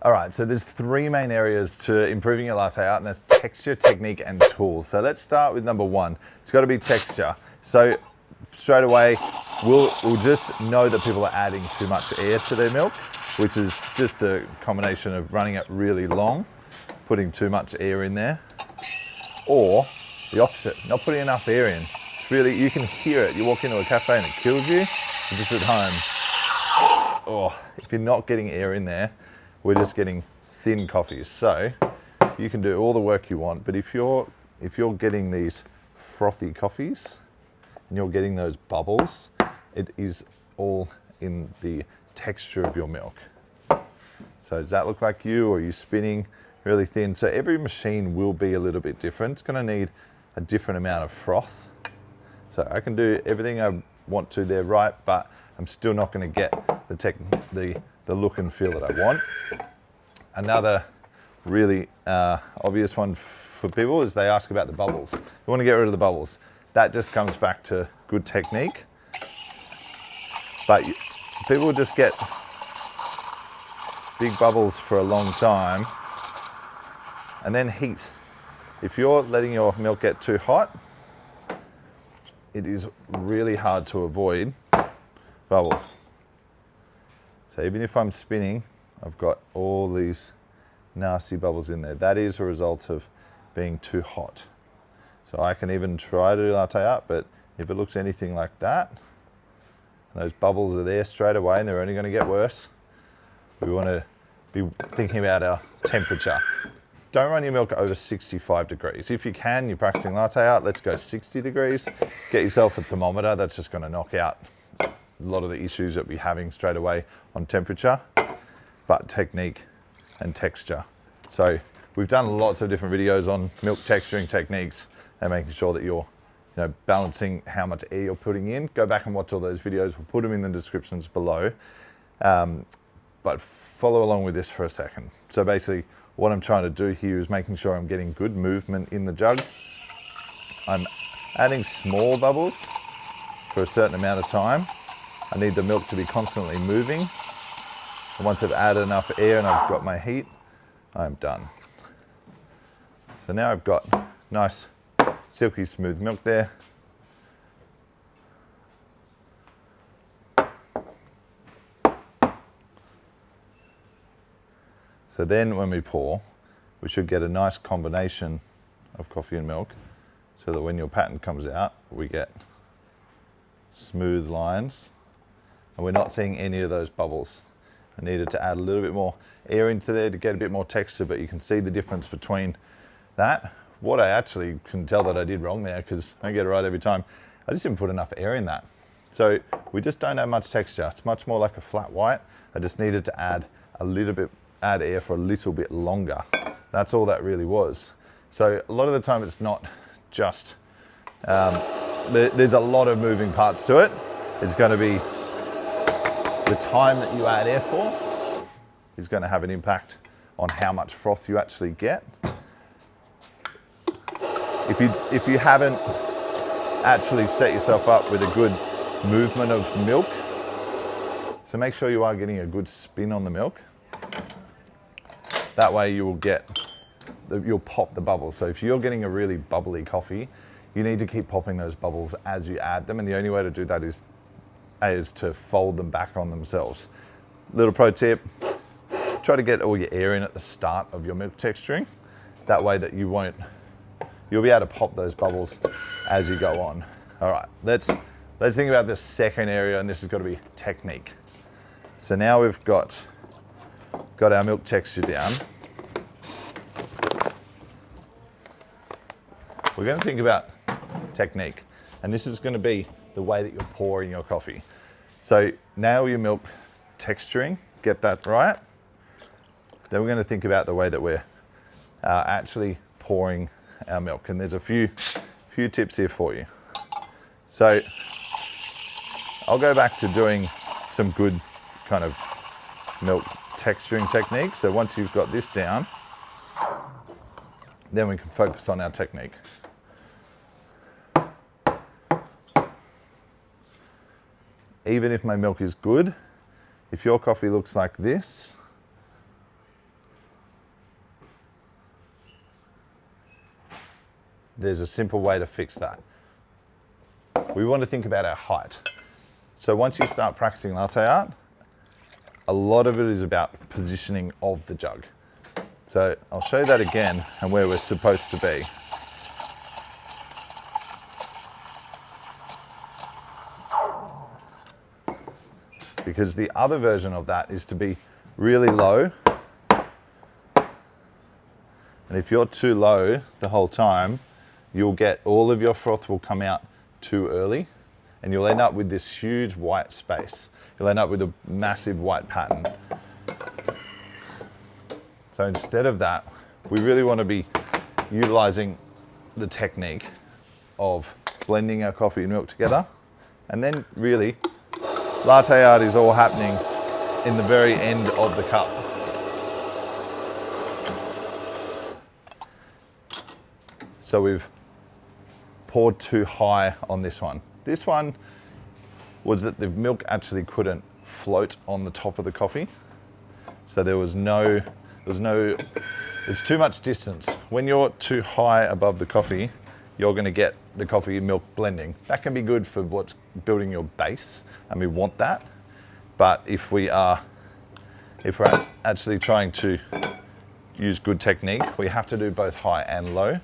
All right, so there's three main areas to improving your latte art, and that's texture, technique, and tools. So let's start with number one. It's got to be texture. So straight away, we'll just know that people are adding too much air to their milk, which is just a combination of running it really long, putting too much air in there, or the opposite, not putting enough air in. It's really, you can hear it. You walk into a cafe and it kills you. You're just at home. Oh, if you're not getting air in there, we're just getting thin coffees. So you can do all the work you want, but if you're getting these frothy coffees and you're getting those bubbles, it is all in the texture of your milk. So does that look like you, or are you spinning really thin? So every machine will be a little bit different. It's going to need a different amount of froth. So I can do everything I want to there right, but I'm still not going to get the look and feel that I want. Another really obvious one for people is they ask about the bubbles. You want to get rid of the bubbles. That just comes back to good technique. But people just get big bubbles for a long time and then heat. If you're letting your milk get too hot, it is really hard to avoid bubbles. So even if I'm spinning, I've got all these nasty bubbles in there. That is a result of being too hot. So I can even try to do latte art, but if it looks anything like that, and those bubbles are there straight away and they're only going to get worse, we want to be thinking about our temperature. Don't run your milk over 65 degrees. If you can, you're practicing latte art, let's go 60 degrees. Get yourself a thermometer. That's just going to knock out a lot of the issues that we're having straight away on temperature, but technique and texture. So we've done lots of different videos on milk texturing techniques and making sure that you're balancing how much air you're putting in. Go back and watch all those videos. We'll put them in the descriptions below. But follow along with this for a second. So basically what I'm trying to do here is making sure I'm getting good movement in the jug. I'm adding small bubbles for a certain amount of time. I need the milk to be constantly moving. And once I've added enough air and I've got my heat, I'm done. So now I've got nice, silky smooth milk there. So then when we pour, we should get a nice combination of coffee and milk so that when your pattern comes out, we get smooth lines and we're not seeing any of those bubbles. I needed to add a little bit more air into there to get a bit more texture, but you can see the difference between that. What I actually can tell that I did wrong there, because I don't get it right every time, I just didn't put enough air in that. So we just don't have much texture. It's much more like a flat white. I just needed to add air for a little bit longer. That's all that really was. So a lot of the time it's not just, there's a lot of moving parts to it. It's going to be the time that you add air for is going to have an impact on how much froth you actually get. If you haven't actually set yourself up with a good movement of milk, so make sure you are getting a good spin on the milk. That way you will you'll pop the bubbles. So if you're getting a really bubbly coffee, you need to keep popping those bubbles as you add them. And the only way to do that is to fold them back on themselves. Little pro tip, try to get all your air in at the start of your milk texturing. That way that you'll be able to pop those bubbles as you go on. All right, let's think about the second area, and this has got to be technique. So now we've got our milk texture down. We're going to think about technique, and this is going to be the way that you're pouring your coffee. So nail your milk texturing, get that right. Then we're going to think about the way that we're actually pouring our milk, and there's a few tips here for you. So I'll go back to doing some good kind of milk texturing techniques. So once you've got this down, then we can focus on our technique. Even if my milk is good, if your coffee looks like this, there's a simple way to fix that. We want to think about our height. So once you start practicing latte art, a lot of it is about positioning of the jug. So I'll show you that again and where we're supposed to be. Because the other version of that is to be really low. And if you're too low the whole time, you'll get all of your froth will come out too early and you'll end up with this huge white space. You'll end up with a massive white pattern. So instead of that, we really want to be utilizing the technique of blending our coffee and milk together. And then really, latte art is all happening in the very end of the cup. So we've poured too high on this one. This one was that the milk actually couldn't float on the top of the coffee. So there's too much distance. When you're too high above the coffee, you're gonna get the coffee and milk blending. That can be good for what's building your base, and we want that. But if we're actually trying to use good technique, we have to do both high and low,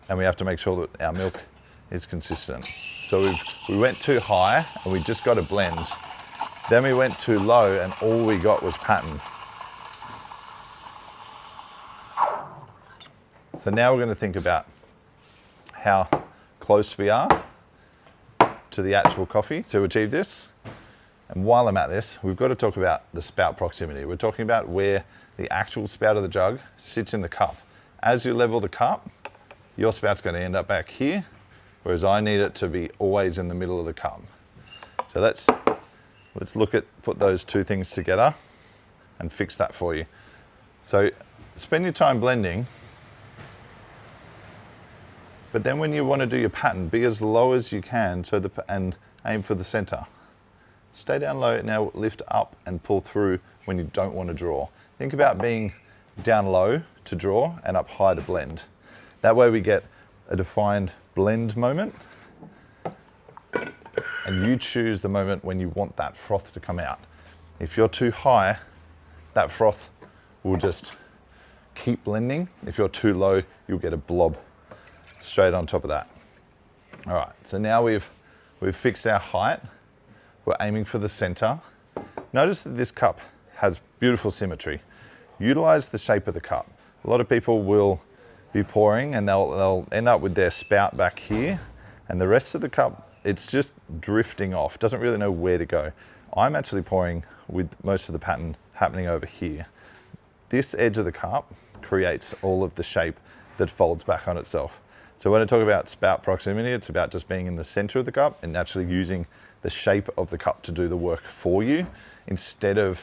and we have to make sure that our milk is consistent. So we went too high and we just got a blend. Then we went too low and all we got was pattern. So now we're going to think about how close we are to the actual coffee to achieve this. And while I'm at this, we've got to talk about the spout proximity. We're talking about where the actual spout of the jug sits in the cup. As you level the cup, your spout's going to end up back here, whereas I need it to be always in the middle of the cup. So let's put those two things together and fix that for you. So spend your time blending, but then when you want to do your pattern, be as low as you can and aim for the center. Stay down low, now lift up and pull through when you don't want to draw. Think about being down low to draw and up high to blend. That way we get a defined blend moment, and you choose the moment when you want that froth to come out. If you're too high, that froth will just keep blending. If you're too low, you'll get a blob straight on top of that. All right, so now we've fixed our height. We're aiming for the center. Notice that this cup has beautiful symmetry. Utilize the shape of the cup. A lot of people will be pouring and they'll end up with their spout back here, and the rest of the cup, it's just drifting off, doesn't really know where to go. I'm actually pouring with most of the pattern happening over here. This edge of the cup creates all of the shape that folds back on itself. So when I talk about spout proximity, it's about just being in the center of the cup and actually using the shape of the cup to do the work for you, instead of,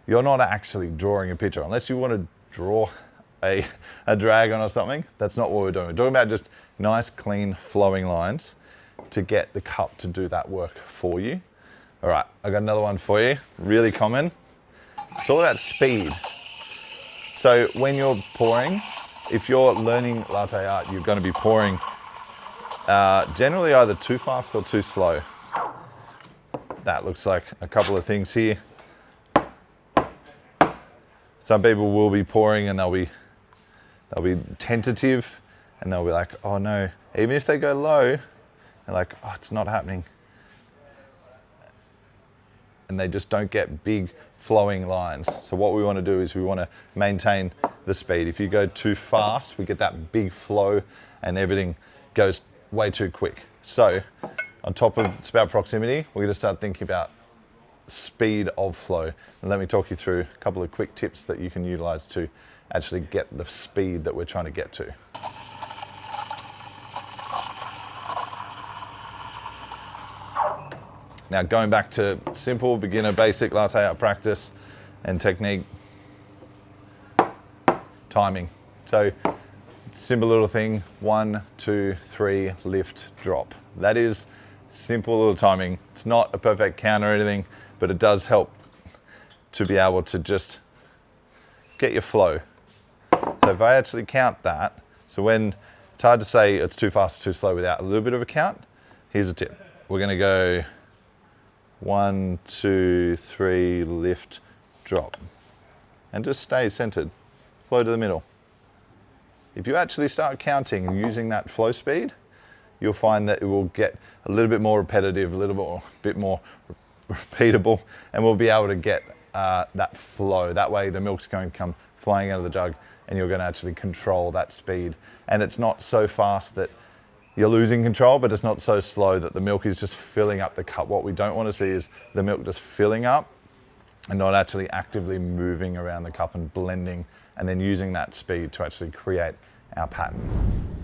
you're not actually drawing a picture. Unless you want to draw a dragon or something, that's not what we're doing. We're talking about just nice, clean, flowing lines to get the cup to do that work for you. All right, I got another one for you, really common. It's all about speed. So when you're pouring, if you're learning latte art, you're going to be pouring generally either too fast or too slow. That looks like a couple of things here. Some people will be pouring and they'll be tentative and they'll be like, oh no. Even if they go low, they're like, oh, it's not happening. And they just don't get big flowing lines. So what we want to do is we want to maintain the speed. If you go too fast, we get that big flow and everything goes way too quick. So on top of spout proximity, we're going to start thinking about speed of flow. And let me talk you through a couple of quick tips that you can utilize to actually get the speed that we're trying to get to. Now going back to simple, beginner, basic latte art practice and technique, timing. So simple little thing, 1, 2, 3, lift, drop. That is simple little timing. It's not a perfect count or anything, but it does help to be able to just get your flow. So if I actually count that, so when It's hard to say it's too fast or too slow without a little bit of a count. Here's a tip. We're gonna go 1, 2, 3, lift, drop. And just stay centered, flow to the middle. If you actually start counting and using that flow speed, you'll find that it will get a little bit more repetitive, a little bit more repeatable, and we'll be able to get that flow. That way the milk's going to come flying out of the jug and you're going to actually control that speed. And it's not so fast that you're losing control, but it's not so slow that the milk is just filling up the cup. What we don't want to see is the milk just filling up and not actually actively moving around the cup and blending and then using that speed to actually create our pattern.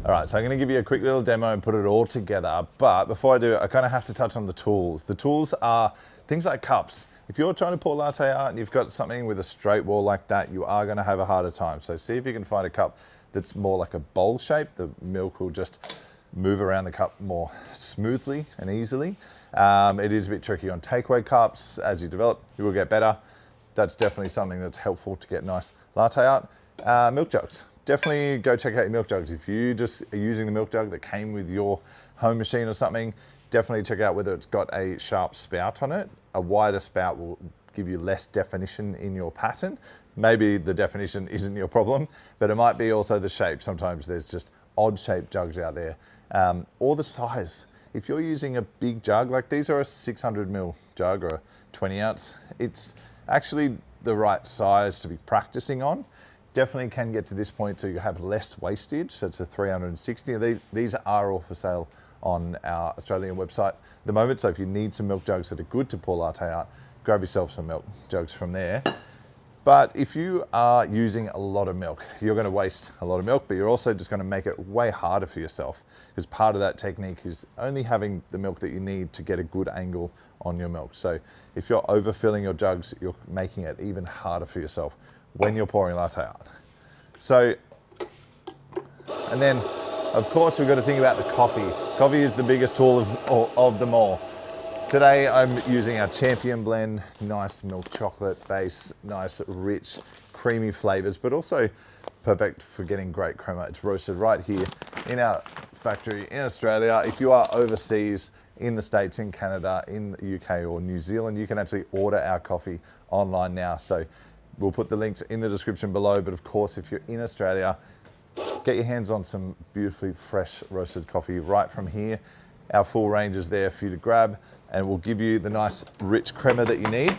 All right, so I'm gonna give you a quick little demo and put it all together, but before I do, I kind of have to touch on the tools. The tools are things like cups. If you're trying to pour latte art and you've got something with a straight wall like that, you are gonna have a harder time. So see if you can find a cup that's more like a bowl shape. The milk will just move around the cup more smoothly and easily. It is a bit tricky on takeaway cups. As you develop, you will get better. That's definitely something that's helpful to get nice latte art. Milk jugs. Definitely go check out your milk jugs. If you just are using the milk jug that came with your home machine or something, definitely check out whether it's got a sharp spout on it. A wider spout will give you less definition in your pattern. Maybe the definition isn't your problem, but it might be also the shape. Sometimes there's just odd shaped jugs out there. Or the size. If you're using a big jug, like these are a 600 ml jug or a 20 ounce, it's actually the right size to be practicing on. Definitely can get to this point to have less wastage, so it's a 360. These are all for sale on our Australian website at the moment, so if you need some milk jugs that are good to pour latte art, grab yourself some milk jugs from there. But if you are using a lot of milk, you're going to waste a lot of milk, but you're also just going to make it way harder for yourself, because part of that technique is only having the milk that you need to get a good angle on your milk. So if you're overfilling your jugs, you're making it even harder for yourself when you're pouring latte art. So, and then of course we've got to think about the coffee. Coffee is the biggest tool of them all. Today I'm using our Champion blend, nice milk chocolate base, nice rich creamy flavors, but also perfect for getting great crema. It's roasted right here in our factory in Australia. If you are overseas, in the States, in Canada, in the UK or New Zealand, you can actually order our coffee online now. So we'll put the links in the description below, but of course, if you're in Australia, get your hands on some beautifully fresh roasted coffee right from here. Our full range is there for you to grab, and we'll give you the nice rich crema that you need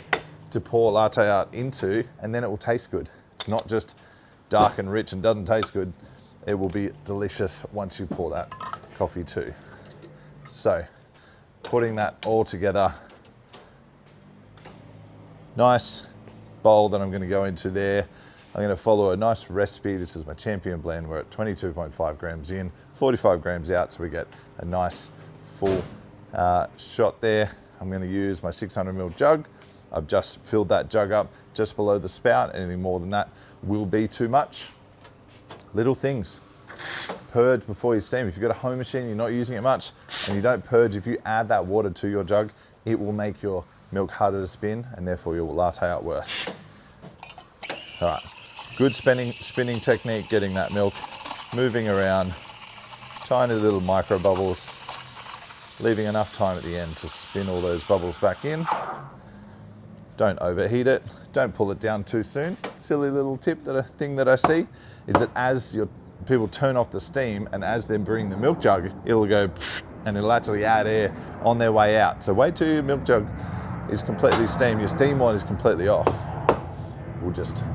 to pour latte art into, and then it will taste good. It's not just dark and rich and doesn't taste good. It will be delicious once you pour that coffee too. So, putting that all together, nice bowl that I'm going to go into there. I'm going to follow a nice recipe. This is my Champion blend. We're at 22.5 grams in, 45 grams out, so we get a nice full shot there. I'm going to use my 600 ml jug. I've just filled that jug up just below the spout. Anything more than that will be too much. Little things. Purge before you steam. If you've got a home machine, you're not using it much, and you don't purge, if you add that water to your jug, it will make your milk harder to spin, and therefore your latte art worse. All right, good spinning technique, getting that milk moving around, tiny little micro bubbles, leaving enough time at the end to spin all those bubbles back in. Don't overheat it, don't pull it down too soon. Silly little tip, thing that I see is that as your people turn off the steam and as they're bringing the milk jug, it'll go and it'll actually add air on their way out. So wait till your milk jug is completely steamed, your steam wine is completely off. We'll just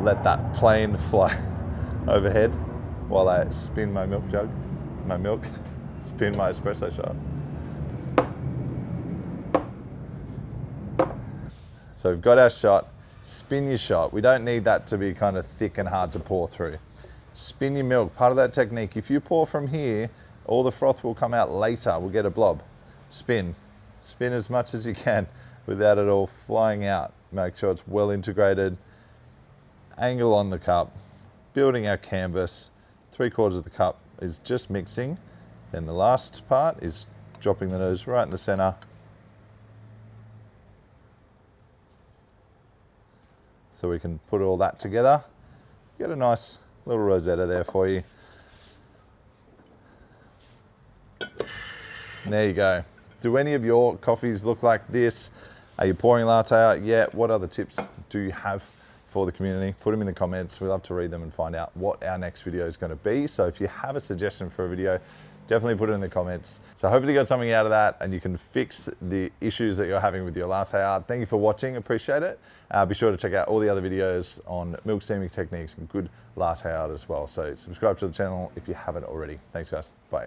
let that plane fly overhead while I spin my milk jug, spin my espresso shot. So we've got our shot, spin your shot. We don't need that to be kind of thick and hard to pour through. Spin your milk, part of that technique. If you pour from here, all the froth will come out later. We'll get a blob. Spin as much as you can without it all flying out. Make sure it's well integrated. Angle on the cup, building our canvas. 3/4 of the cup is just mixing. Then the last part is dropping the nose right in the center. So we can put all that together. Get a nice little rosetta there for you. There you go. Do any of your coffees look like this? Are you pouring latte art yet? What other tips do you have for the community? Put them in the comments. We love to read them and find out what our next video is going to be. So if you have a suggestion for a video, definitely put it in the comments. So hopefully you got something out of that and you can fix the issues that you're having with your latte art. Thank you for watching, appreciate it. Be sure to check out all the other videos on milk steaming techniques and good latte art as well. So subscribe to the channel if you haven't already. Thanks guys, bye.